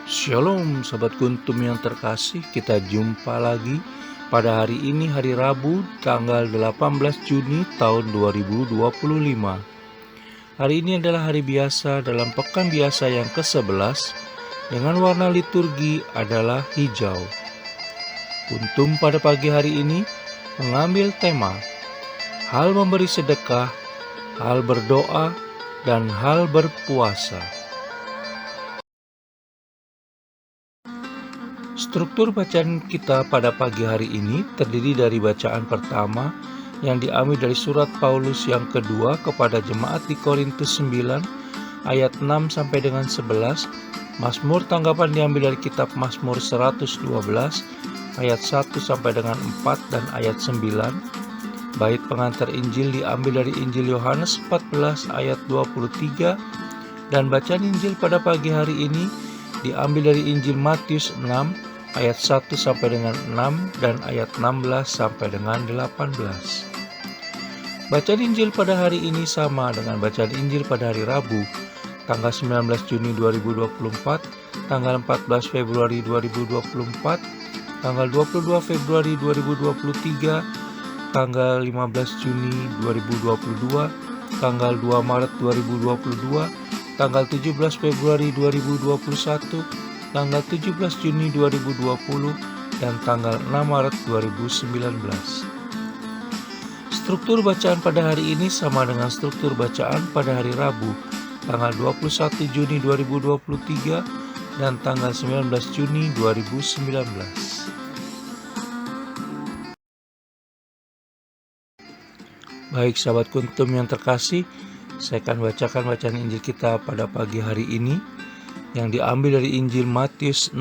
Shalom Sobat Kuntum yang terkasih, kita jumpa lagi pada hari ini, hari Rabu tanggal 18 Juni tahun 2025. Hari ini adalah hari biasa dalam pekan biasa yang ke-11 dengan warna liturgi adalah hijau. Kuntum pada pagi hari ini mengambil tema hal memberi sedekah, hal berdoa, dan hal berpuasa. Struktur bacaan kita pada pagi hari ini terdiri dari bacaan pertama yang diambil dari surat Paulus yang kedua kepada jemaat di Korintus 9 ayat 6 sampai dengan 11, Mazmur tanggapan diambil dari kitab Mazmur 112 ayat 1 sampai dengan 4 dan ayat 9, bait pengantar Injil diambil dari Injil Yohanes 14 ayat 23, dan bacaan Injil pada pagi hari ini diambil dari Injil Matius 6 ayat 1 sampai dengan 6 dan ayat 16 sampai dengan 18. Bacaan Injil pada hari ini sama dengan bacaan Injil pada hari Rabu, tanggal 19 Juni 2024, tanggal 14 Februari 2024, tanggal 22 Februari 2023, tanggal 15 Juni 2022, tanggal 2 Maret 2022, tanggal 17 Februari 2021, tanggal 17 Juni 2020, dan tanggal 6 Maret 2019. Struktur bacaan pada hari ini sama dengan struktur bacaan pada hari Rabu, tanggal 21 Juni 2023 dan tanggal 19 Juni 2019. Baik sahabat Kuntum yang terkasih, saya akan bacakan bacaan Injil kita pada pagi hari ini yang diambil dari Injil Matius 6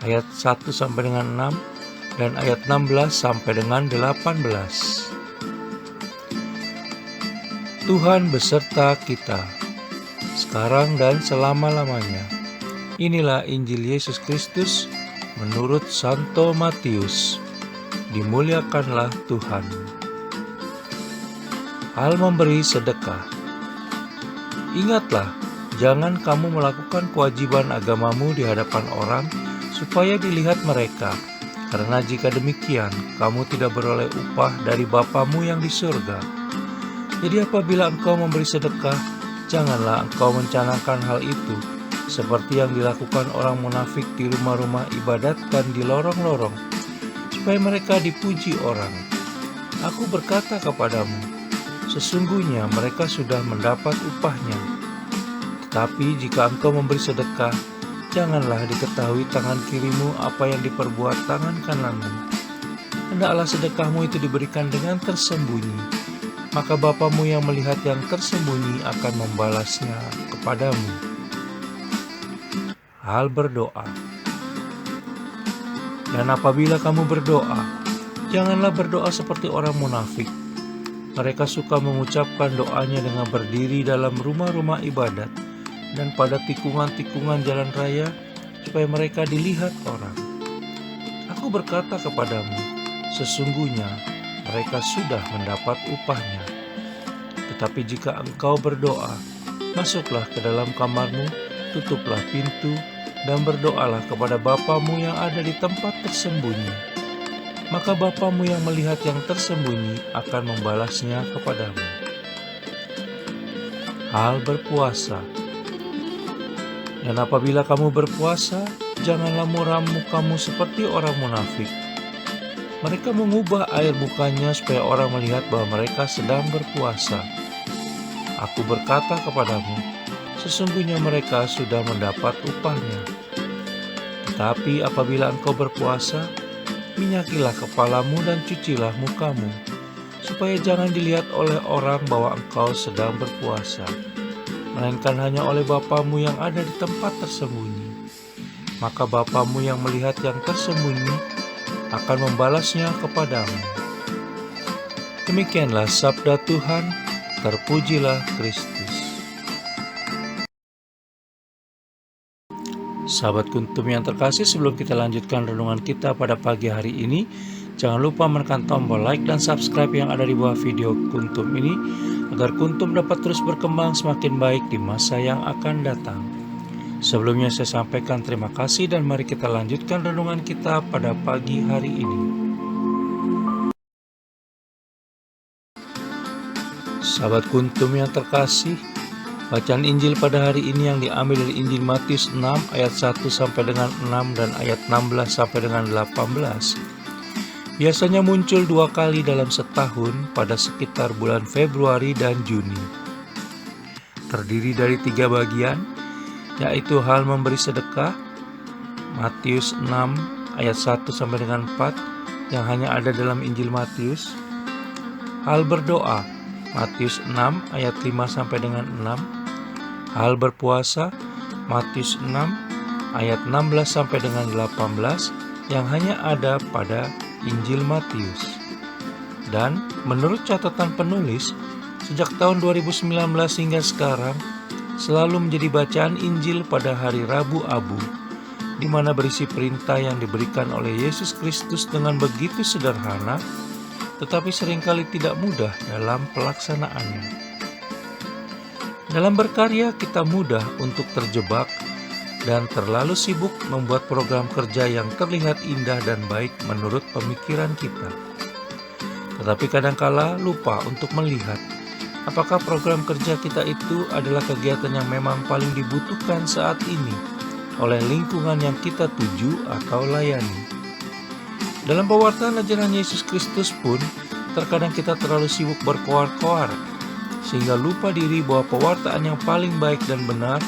ayat 1 sampai dengan 6 dan ayat 16 sampai dengan 18. Tuhan beserta kita sekarang dan selama-lamanya. Inilah Injil Yesus Kristus menurut Santo Matius. Dimuliakanlah Tuhan. Hal memberi sedekah. Ingatlah, jangan kamu melakukan kewajiban agamamu di hadapan orang supaya dilihat mereka, karena jika demikian kamu tidak beroleh upah dari Bapamu yang di surga. Jadi apabila engkau memberi sedekah, janganlah engkau mencanangkan hal itu seperti yang dilakukan orang munafik di rumah-rumah ibadat dan di lorong-lorong, supaya mereka dipuji orang. Aku berkata kepadamu, sesungguhnya mereka sudah mendapat upahnya. Tetapi jika engkau memberi sedekah, janganlah diketahui tangan kirimu apa yang diperbuat tangan kananmu. Hendaklah sedekahmu itu diberikan dengan tersembunyi, maka Bapamu yang melihat yang tersembunyi akan membalasnya kepadamu. Hal berdoa. Dan apabila kamu berdoa, janganlah berdoa seperti orang munafik. Mereka suka mengucapkan doanya dengan berdiri dalam rumah-rumah ibadat dan pada tikungan-tikungan jalan raya, supaya mereka dilihat orang. Aku berkata kepadamu, sesungguhnya mereka sudah mendapat upahnya. Tetapi jika engkau berdoa, masuklah ke dalam kamarmu, tutuplah pintu, dan berdoalah kepada Bapamu yang ada di tempat tersembunyi. Maka Bapamu yang melihat yang tersembunyi akan membalasnya kepadamu. Hal berpuasa. Dan apabila kamu berpuasa, janganlah muram mukamu seperti orang munafik. Mereka mengubah air mukanya supaya orang melihat bahwa mereka sedang berpuasa. Aku berkata kepadamu, sesungguhnya mereka sudah mendapat upahnya. Tetapi apabila engkau berpuasa, minyakilah kepalamu dan cucilah mukamu, supaya jangan dilihat oleh orang bahwa engkau sedang berpuasa, melainkan hanya oleh Bapamu yang ada di tempat tersembunyi. Maka Bapamu yang melihat yang tersembunyi akan membalasnya kepadamu. Demikianlah sabda Tuhan, terpujilah Kristus. Sahabat Kuntum yang terkasih, sebelum kita lanjutkan renungan kita pada pagi hari ini, jangan lupa menekan tombol like dan subscribe yang ada di bawah video Kuntum ini, agar Kuntum dapat terus berkembang semakin baik di masa yang akan datang. Sebelumnya saya sampaikan terima kasih dan mari kita lanjutkan renungan kita pada pagi hari ini. Sahabat Kuntum yang terkasih, bacaan Injil pada hari ini yang diambil dari Injil Matius 6 ayat 1 sampai dengan 6 dan ayat 16 sampai dengan 18. Biasanya muncul 2 kali dalam setahun pada sekitar bulan Februari dan Juni. Terdiri dari 3 bagian, yaitu hal memberi sedekah, Matius 6 ayat 1 sampai dengan 4 yang hanya ada dalam Injil Matius. Hal berdoa, Matius 6 ayat 5 sampai dengan 6. Hal berpuasa, Matius 6 ayat 16 sampai dengan 18 yang hanya ada pada Injil Matius. Dan menurut catatan penulis, sejak tahun 2019 hingga sekarang selalu menjadi bacaan Injil pada hari Rabu Abu, di mana berisi perintah yang diberikan oleh Yesus Kristus dengan begitu sederhana, tetapi seringkali tidak mudah dalam pelaksanaannya. Dalam berkarya kita mudah untuk terjebak dan terlalu sibuk membuat program kerja yang terlihat indah dan baik menurut pemikiran kita. Tetapi kadangkala lupa untuk melihat apakah program kerja kita itu adalah kegiatan yang memang paling dibutuhkan saat ini oleh lingkungan yang kita tuju atau layani. Dalam pewartaan ajaran Yesus Kristus pun, terkadang kita terlalu sibuk berkoar-koar, sehingga lupa diri bahwa pewartaan yang paling baik dan benar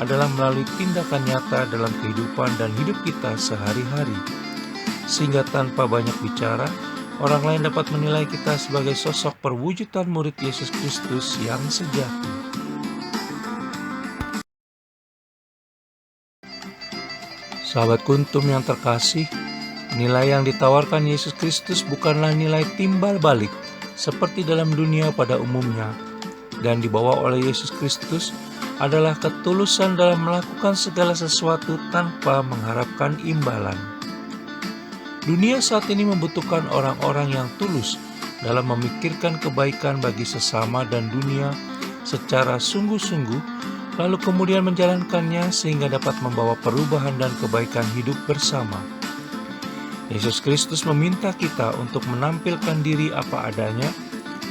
adalah melalui tindakan nyata dalam kehidupan dan hidup kita sehari-hari. Sehingga tanpa banyak bicara, orang lain dapat menilai kita sebagai sosok perwujudan murid Yesus Kristus yang sejati. Sahabat Kuntum yang terkasih, nilai yang ditawarkan Yesus Kristus bukanlah nilai timbal balik seperti dalam dunia pada umumnya, dan dibawa oleh Yesus Kristus adalah ketulusan dalam melakukan segala sesuatu tanpa mengharapkan imbalan. Dunia saat ini membutuhkan orang-orang yang tulus dalam memikirkan kebaikan bagi sesama dan dunia secara sungguh-sungguh, lalu kemudian menjalankannya sehingga dapat membawa perubahan dan kebaikan hidup bersama. Yesus Kristus meminta kita untuk menampilkan diri apa adanya,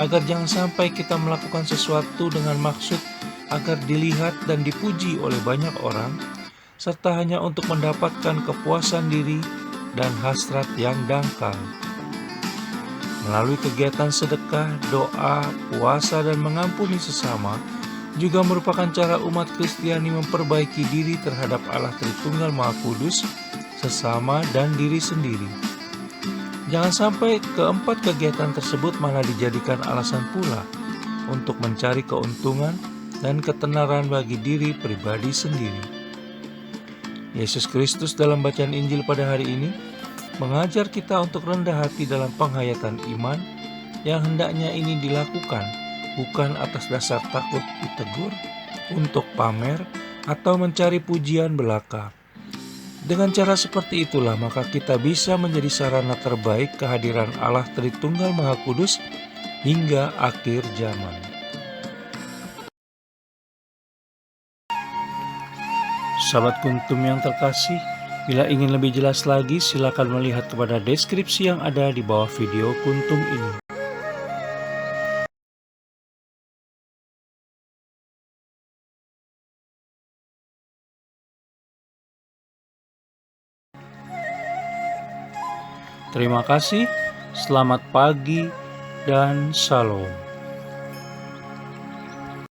agar jangan sampai kita melakukan sesuatu dengan maksud agar dilihat dan dipuji oleh banyak orang, serta hanya untuk mendapatkan kepuasan diri dan hasrat yang dangkal. Melalui kegiatan sedekah, doa, puasa, dan mengampuni sesama, juga merupakan cara umat Kristiani memperbaiki diri terhadap Allah Tritunggal Maha Kudus, sesama, dan diri sendiri. Jangan sampai keempat kegiatan tersebut malah dijadikan alasan pula untuk mencari keuntungan dan ketenaran bagi diri pribadi sendiri. Yesus Kristus dalam bacaan Injil pada hari ini mengajar kita untuk rendah hati dalam penghayatan iman yang hendaknya ini dilakukan bukan atas dasar takut ditegur, untuk pamer, atau mencari pujian belaka. Dengan cara seperti itulah maka kita bisa menjadi sarana terbaik kehadiran Allah Tritunggal Maha Kudus hingga akhir zaman. Sahabat Kuntum yang terkasih, bila ingin lebih jelas lagi silakan melihat kepada deskripsi yang ada di bawah video Kuntum ini. Terima kasih, selamat pagi, dan shalom.